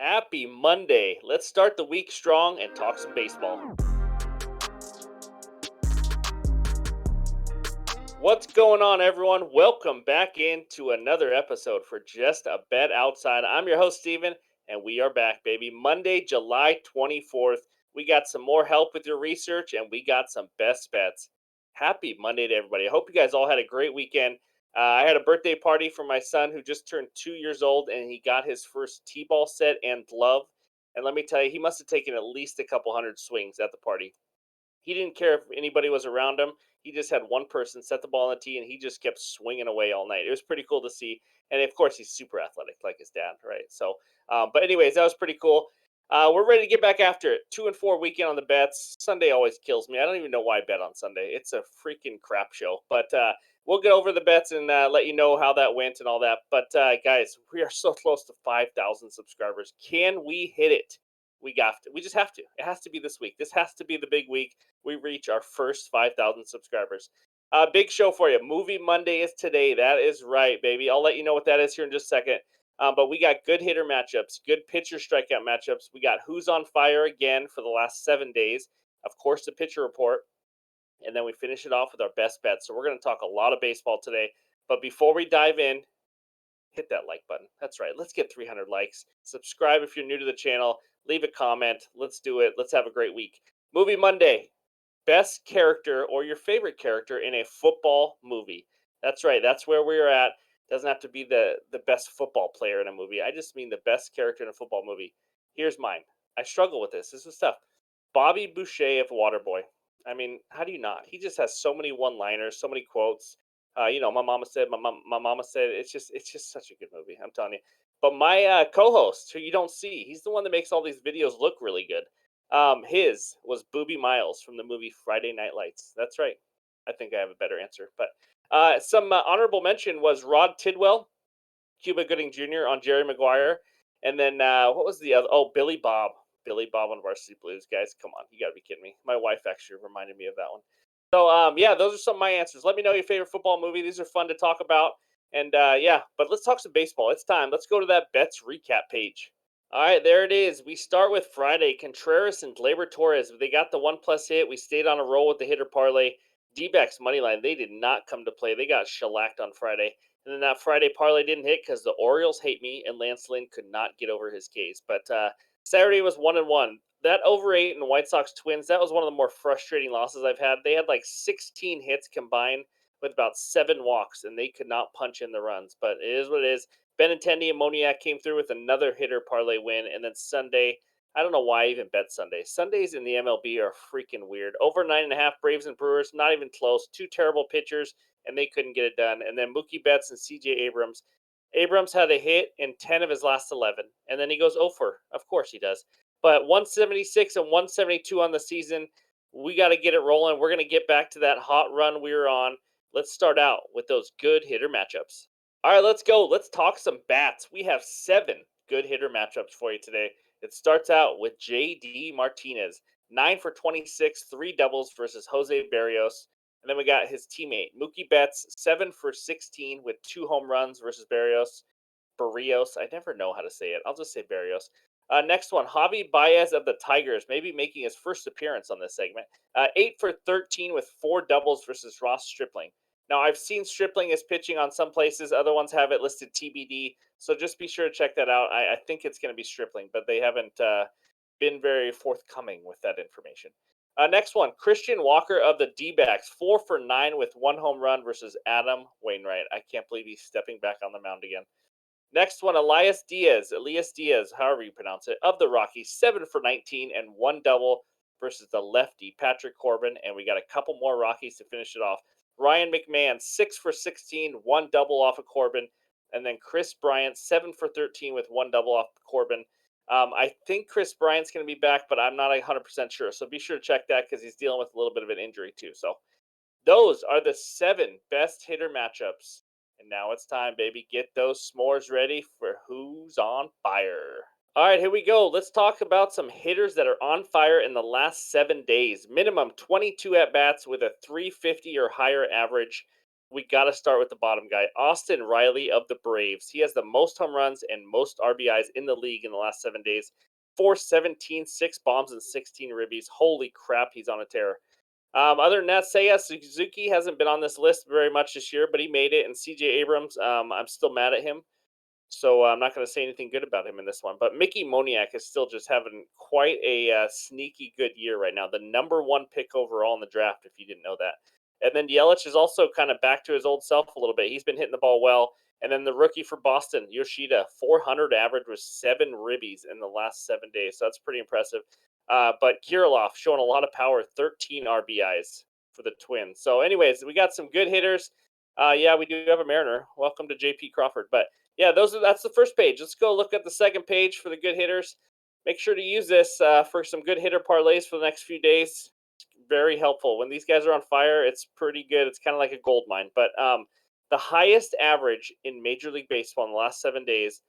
Happy Monday. Let's start the week strong and talk some baseball. What's going on, everyone? Welcome back into another episode for Just a Bet Outside. I'm your host, Steven, and we are back, baby. Monday, July 24th. We got some more help with your research, and we got some best bets. Happy Monday to everybody. I hope you guys all had a great weekend. I had a birthday party for my son who just turned 2 years old, and he got his first T ball set and glove. And let me tell you, he must have taken at least a couple hundred swings at the party. He didn't care if anybody was around him. He just had one person set the ball on the tee, and he just kept swinging away all night. It was pretty cool to see. And of course, he's super athletic, like his dad, right? So, but anyways, that was pretty cool. We're ready to get back after it. 2-4 weekend on the bets. Sunday always kills me. I don't even know why I bet on Sunday. It's a freaking crap show. But we'll get over the bets and let you know how that went and all that. But guys, we are so close to 5,000 subscribers. Can we hit it? We just have to. It has to be this week. This has to be the big week. We reach our first 5,000 subscribers. Big show for you. Movie Monday is today. That is right, baby. I'll let you know what that is here in just a second. But we got good hitter matchups, good pitcher strikeout matchups. We got who's on fire again for the last 7 days. Of course, the pitcher report. And then we finish it off with our best bets. So we're going to talk a lot of baseball today. But before we dive in, hit that like button. That's right. Let's get 300 likes. Subscribe if you're new to the channel. Leave a comment. Let's do it. Let's have a great week. Movie Monday. Best character or your favorite character in a football movie. That's right. That's where we're at. Doesn't have to be the best football player in a movie. I just mean the best character in a football movie. Here's mine. I struggle with this. This is tough. Bobby Boucher of Waterboy. I mean, how do you not? He just has so many one-liners, so many quotes. My mama said, my mama said. It's just such a good movie. I'm telling you. But my co-host, who you don't see, he's the one that makes all these videos look really good. His was Booby Miles from the movie Friday Night Lights. That's right. I think I have a better answer. But some honorable mention was Rod Tidwell, Cuba Gooding Jr. on Jerry Maguire, and then what was the other? Oh, Billy Bob. Billy Bob on Varsity Blues. Guys, come on, you got to be kidding me. My wife actually reminded me of that one. So yeah, those are some of my answers. Let me know your favorite football movie. These are fun to talk about. And yeah, but let's talk some baseball. It's time. Let's go to that bets recap page. All right, there it is. We start with Friday. Contreras and Gleyber Torres. They got the 1+ hit. We stayed on a roll with the hitter parlay. D-backs money line. They did not come to play. They got shellacked on Friday. And then that Friday parlay didn't hit because the Orioles hate me and Lance Lynn could not get over his case. But Saturday was 1-1. That over 8 in the White Sox Twins, that was one of the more frustrating losses I've had. They had like 16 hits combined with about 7 walks, and they could not punch in the runs. But it is what it is. Benintendi and Moniak came through with another hitter parlay win. And then Sunday, I don't know why I even bet Sunday. Sundays in the MLB are freaking weird. Over 9.5 Braves and Brewers, not even close. Two terrible pitchers, and they couldn't get it done. And then Mookie Betts and CJ Abrams. Abrams had a hit in 10 of his last 11. And then he goes 0 for. Of course he does. But 176 and 172 on the season. We got to get it rolling. We're going to get back to that hot run we were on. Let's start out with those good hitter matchups. All right, let's go. Let's talk some bats. We have 7 good hitter matchups for you today. It starts out with J.D. Martinez, 9 for 26, 3 doubles versus Jose Barrios. And then we got his teammate, Mookie Betts, 7 for 16 with 2 home runs versus Barrios. Barrios, I never know how to say it. I'll just say Barrios. Next one, Javi Baez of the Tigers, maybe making his first appearance on this segment. 8 for 13 with 4 doubles versus Ross Stripling. Now, I've seen Stripling as pitching on some places. Other ones have it listed TBD. So just be sure to check that out. I think it's going to be Stripling, but they haven't been very forthcoming with that information. Next one, Christian Walker of the D-backs, 4 for 9 with 1 home run versus Adam Wainwright. I can't believe he's stepping back on the mound again. Next one, Elias Diaz, however you pronounce it, of the Rockies, 7 for 19 and 1 double versus the lefty, Patrick Corbin. And we got a couple more Rockies to finish it off. Ryan McMahon, 6 for 16, 1 double off of Corbin. And then Chris Bryant, 7 for 13 with 1 double off of Corbin. I think Chris Bryant's going to be back, but I'm not 100% sure. So be sure to check that because he's dealing with a little bit of an injury too. So those are the 7 best hitter matchups. And now it's time, baby. Get those s'mores ready for who's on fire. All right, here we go. Let's talk about some hitters that are on fire in the last 7 days. Minimum 22 at bats with a 350 or higher average. we got to start with the bottom guy, Austin Riley of the Braves. He has the most home runs and most RBIs in the league in the last 7 days. 417, 6 bombs, and 16 ribbies. Holy crap, he's on a tear. Other than that, Seiya Suzuki hasn't been on this list very much this year, but he made it. And CJ Abrams, I'm still mad at him. So I'm not going to say anything good about him in this one. But Mickey Moniak is still just having quite a sneaky good year right now. The #1 pick overall in the draft, if you didn't know that. And then Yelich is also kind of back to his old self a little bit. He's been hitting the ball well. And then the rookie for Boston, Yoshida, 400 average with 7 ribbies in the last 7 days. So that's pretty impressive. But Kirilloff showing a lot of power, 13 RBIs for the Twins. So, anyways, we got some good hitters. Yeah, we do have a Mariner. Welcome to JP Crawford. But yeah, that's the first page. Let's go look at the second page for the good hitters. Make sure to use this for some good hitter parlays for the next few days. Very helpful. When these guys are on fire, it's pretty good. It's kind of like a gold mine. But the highest average in Major League Baseball in the last 7 days,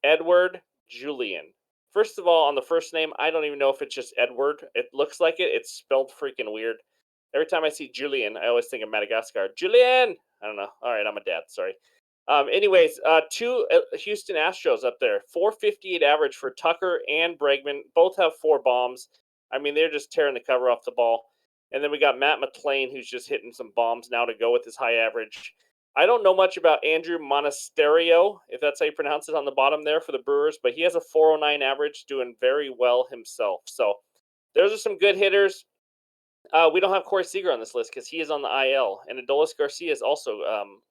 Edward Julian. First of all, on the first name, I don't even know if it's just Edward. It looks like it. It's spelled freaking weird. Every time I see Julian, I always think of Madagascar. Julian! I don't know. All right, I'm a dad. Sorry. Anyways, two Houston Astros up there. 458 average for Tucker and Bregman. Both have 4 bombs. I mean, they're just tearing the cover off the ball. And then we got Matt McClain, who's just hitting some bombs now to go with his high average. I don't know much about Andrew Monasterio, if that's how you pronounce it on the bottom there for the Brewers, but he has a 409 average, doing very well himself. So those are some good hitters. We don't have Corey Seager on this list because he is on the IL, and Adolis Garcia is also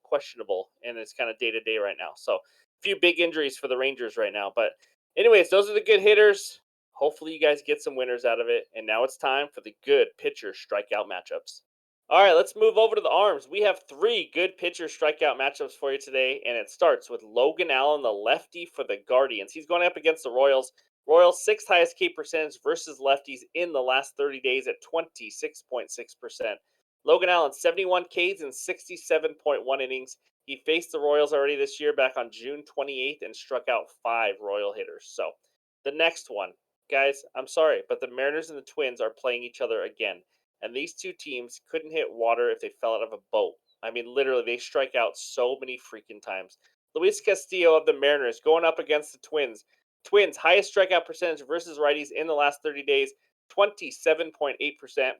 questionable and it's kind of day to day right now. So a few big injuries for the Rangers right now. But anyways, those are the good hitters. Hopefully you guys get some winners out of it. And now it's time for the good pitcher strikeout matchups. All right, let's move over to the arms. We have 3 good pitcher strikeout matchups for you today, and it starts with Logan Allen, the lefty for the Guardians. He's going up against the Royals. Royals' 6th highest K percentage versus lefties in the last 30 days at 26.6%. Logan Allen, 71 Ks in 67.1 innings. He faced the Royals already this year back on June 28th and struck out 5 Royal hitters. So the next one, guys, I'm sorry, but the Mariners and the Twins are playing each other again. And these two teams couldn't hit water if they fell out of a boat. I mean, literally, they strike out so many freaking times. Luis Castillo of the Mariners going up against the Twins. Twins, highest strikeout percentage versus righties in the last 30 days, 27.8%.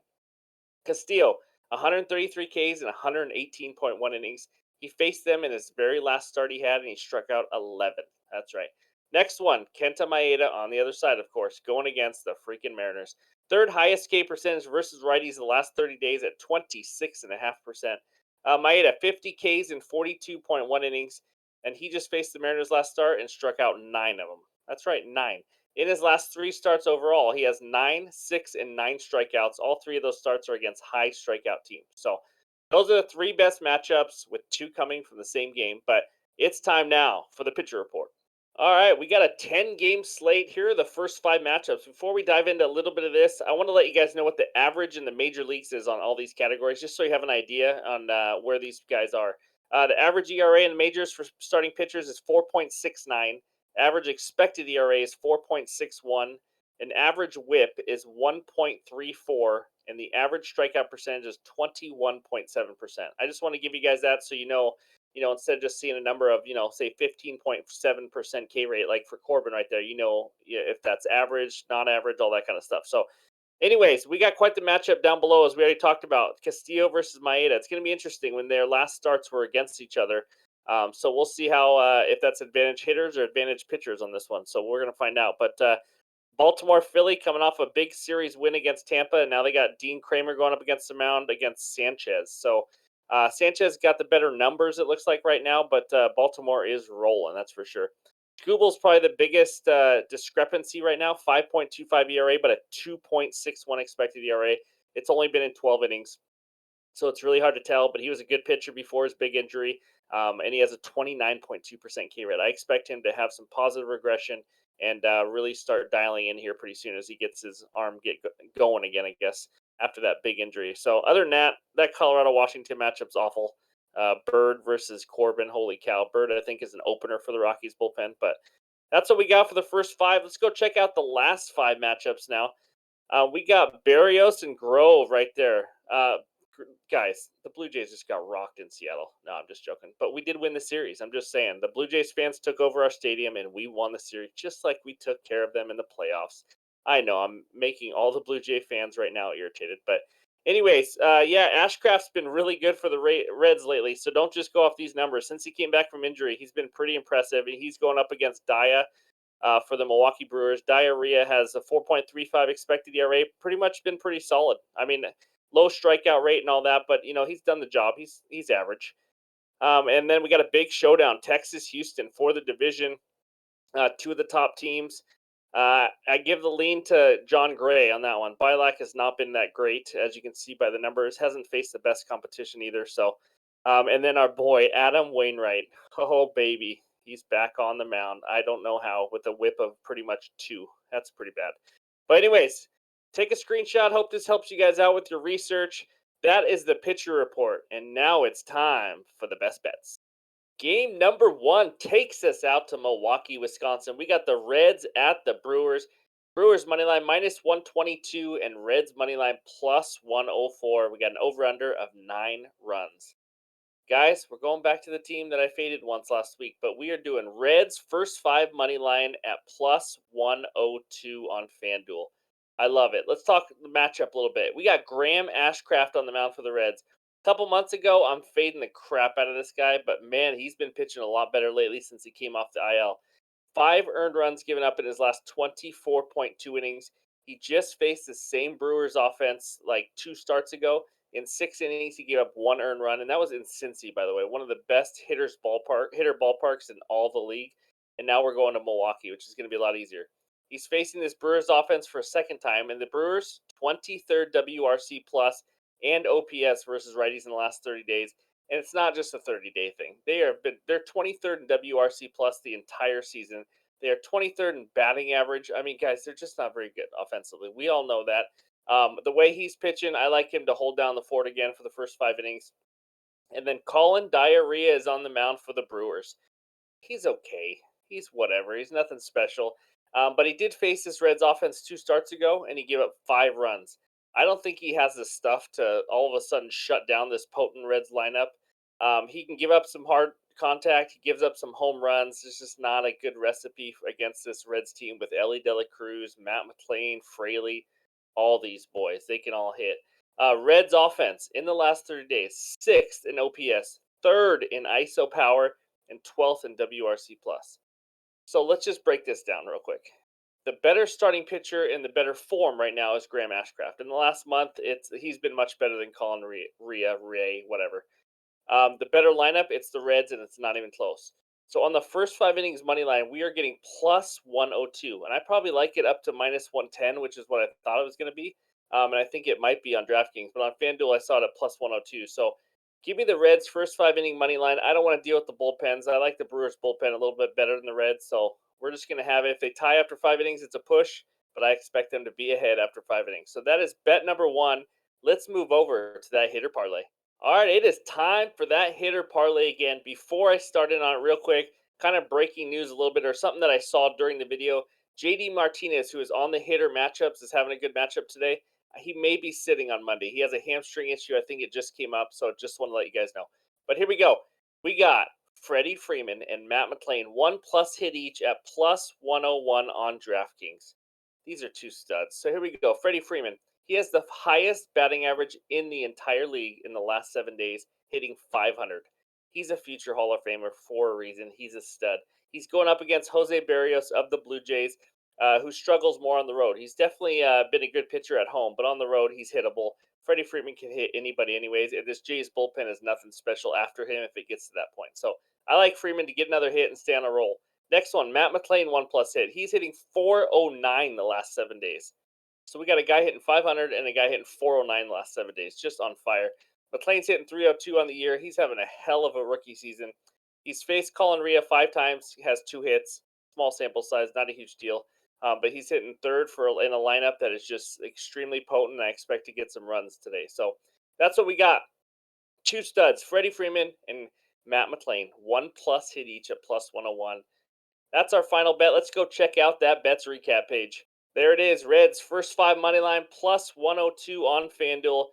Castillo, 133 Ks and 118.1 innings. He faced them in his very last start he had, and he struck out 11. That's right. Next one, Kenta Maeda on the other side, of course, going against the freaking Mariners. 3rd highest K percentage versus righties in the last 30 days at 26.5%. Maeda, 50 Ks in 42.1 innings, and he just faced the Mariners last start and struck out 9 of them. That's right, 9. In his last 3 starts overall, he has 9, 6, and 9 strikeouts. All 3 of those starts are against high strikeout teams. So those are the 3 best matchups, with 2 coming from the same game. But it's time now for the pitcher report. All right, we got a 10-game slate. Here are the first 5 matchups. Before we dive into a little bit of this, I want to let you guys know what the average in the major leagues is on all these categories, just so you have an idea on where these guys are. The average ERA in the majors for starting pitchers is 4.69. Average expected ERA is 4.61. An average WHIP is 1.34, and the average strikeout percentage is 21.7%. I just want to give you guys that so instead of just seeing a number of, say 15.7% K rate, like for Corbin right there, if that's average, not average, all that kind of stuff. So anyways, we got quite the matchup down below, as we already talked about. Castillo versus Maeda. It's going to be interesting when their last starts were against each other. So we'll see how if that's advantage hitters or advantage pitchers on this one. So we're going to find out. But Baltimore Philly coming off a big series win against Tampa, and now they got Dean Kramer going up against the mound against Sanchez. So Sanchez got the better numbers, it looks like right now, but Baltimore is rolling, that's for sure. Skubal's probably the biggest discrepancy right now, 5.25 ERA, but a 2.61 expected ERA. It's only been in 12 innings, so it's really hard to tell, but he was a good pitcher before his big injury, and he has a 29.2% K rate. I expect him to have some positive regression and really start dialing in here pretty soon as he gets his arm going again, I guess, after that big injury. So other than that Colorado-Washington matchup's awful. Bird versus Corbin. Holy cow. Bird, I think, is an opener for the Rockies bullpen, but that's what we got for the first 5. Let's go check out the last 5 matchups now. We got Barrios and Grove right there. Guys, the Blue Jays just got rocked in Seattle. No, I'm just joking. But we did win the series. I'm just saying. The Blue Jays fans took over our stadium and we won the series just like we took care of them in the playoffs. I know I'm making all the Blue Jay fans right now irritated. But, anyways, yeah, Ashcraft's been really good for the Reds lately. So don't just go off these numbers. Since he came back from injury, he's been pretty impressive. And he's going up against Daya for the Milwaukee Brewers. Diarrhea has a 4.35 expected ERA, pretty much been pretty solid. I mean, low strikeout rate and all that, but he's done the job. He's average. And then we got a big showdown: Texas, Houston for the division. Two of the top teams. I give the lean to John Gray on that one. Bilac has not been that great, as you can see by the numbers. Hasn't faced the best competition either. So, and then our boy Adam Wainwright. Oh baby, he's back on the mound. I don't know how, with a whip of pretty much 2. That's pretty bad. But anyways, take a screenshot. Hope this helps you guys out with your research. That is the pitcher report, and now it's time for the best bets. Game number 1 takes us out to Milwaukee, Wisconsin. We got the Reds at the Brewers. Brewers money line minus 122 and Reds money line plus 104. We got an over under of 9 runs. Guys, we're going back to the team that I faded once last week, but we are doing Reds first 5 money line at plus 102 on FanDuel. I love it. Let's talk the matchup a little bit. We got Graham Ashcraft on the mound for the Reds. A couple months ago, I'm fading the crap out of this guy, but man, he's been pitching a lot better lately since he came off the IL. 5 earned runs given up in his last 24.2 innings. He just faced the same Brewers offense like 2 starts ago. In 6 innings, he gave up 1 earned run, and that was in Cincy, by the way, one of the best hitter ballparks in all the league. And now we're going to Milwaukee, which is going to be a lot easier. He's facing this Brewers offense for a second time, and the Brewers 23rd WRC plus and OPS versus righties in the last 30 days. And it's not just a 30-day thing. They're 23rd in WRC plus the entire season. They are 23rd in batting average. I mean, guys, they're just not very good offensively. We all know that. The way he's pitching, I like him to hold down the fort again for the first 5 innings. And then Colin Diarrhea is on the mound for the Brewers. He's okay. He's whatever. He's nothing special. But he did face this Reds offense 2 starts ago, and he gave up 5 runs. I don't think he has the stuff to all of a sudden shut down this potent Reds lineup. He can give up some hard contact. He gives up some home runs. It's just not a good recipe against this Reds team with Ellie De La Cruz, Matt McLain, Fraley, all these boys. They can all hit. Reds offense in the last 30 days, 6th in OPS, 3rd in ISO power, and 12th in WRC plus. So let's just break this down real quick. The better starting pitcher in the better form right now is Graham Ashcraft. In the last month, he's been much better than Colin Ray, whatever. The better lineup, it's the Reds, and it's not even close. So on the first 5 innings money line, we are getting plus 102, and I probably like it up to minus 110, which is what I thought it was going to be. And I think it might be on DraftKings, but on FanDuel, I saw it at plus 102. So give me the Reds first 5 inning money line. I don't want to deal with the bullpens. I like the Brewers bullpen a little bit better than the Reds, so we're just going to have it. If they tie after 5 innings, it's a push, but I expect them to be ahead after 5 innings. So that is bet number 1. Let's move over to that hitter parlay. All right, it is time for that hitter parlay again. Before I start in on it real quick, kind of breaking news a little bit, or something that I saw during the video. JD Martinez, who is on the hitter matchups, is having a good matchup today. He may be sitting on Monday. He has a hamstring issue. I think it just came up, so just want to let you guys know. But here we go. We got Freddie Freeman and Matt McLain, 1+ hit each at plus 101 on DraftKings. These are 2 studs. So here we go. Freddie Freeman. He has the highest batting average in the entire league in the last 7 days, hitting 500. He's a future Hall of Famer for a reason. He's a stud. He's going up against Jose Barrios of the Blue Jays, who struggles more on the road. He's definitely been a good pitcher at home, but on the road, he's hittable. Freddie Freeman can hit anybody anyways, and this Jays bullpen is nothing special after him if it gets to that point. So I like Freeman to get another hit and stay on a roll. Next one, Matt McLain, 1+ hit. He's hitting 409 the last 7 days. So we got a guy hitting 500 and a guy hitting 409 the last 7 days, just on fire. McLean's hitting 302 on the year. He's having a hell of a rookie season. He's faced Colin Rea 5 times. He has 2 hits. Small sample size, not a huge deal. But he's hitting 3rd in a lineup that is just extremely potent. I expect to get some runs today. So that's what we got. 2 studs, Freddie Freeman and Matt McLain. 1+ hit each at plus 101. That's our final bet. Let's go check out that bets recap page. There it is. Reds first 5 money line plus 102 on FanDuel.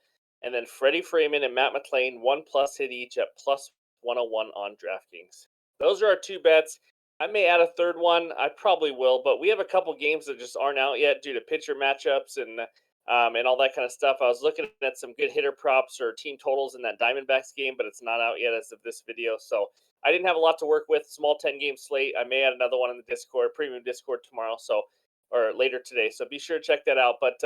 and then Freddie Freeman and Matt McClain, 1+ hit each at plus 101 on DraftKings. Those are our two bets. I may add a third one. I probably will, but we have a couple games that just aren't out yet due to pitcher matchups and all that kind of stuff. I was looking at some good hitter props or team totals in that Diamondbacks game, but it's not out yet as of this video. So I didn't have a lot to work with. Small 10-game slate. I may add another one in the Discord, premium Discord tomorrow, or later today. So be sure to check that out. But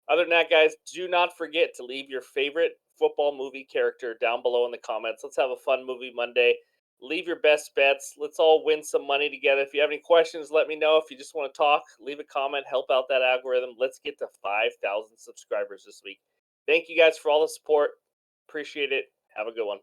other than that, guys, do not forget to leave your favorite football movie character down below in the comments. Let's have a fun movie Monday. Leave your best bets. Let's all win some money together. If you have any questions, let me know. If you just want to talk, leave a comment, help out that algorithm. Let's get to 5,000 subscribers this week. Thank you guys for all the support. Appreciate it. Have a good one.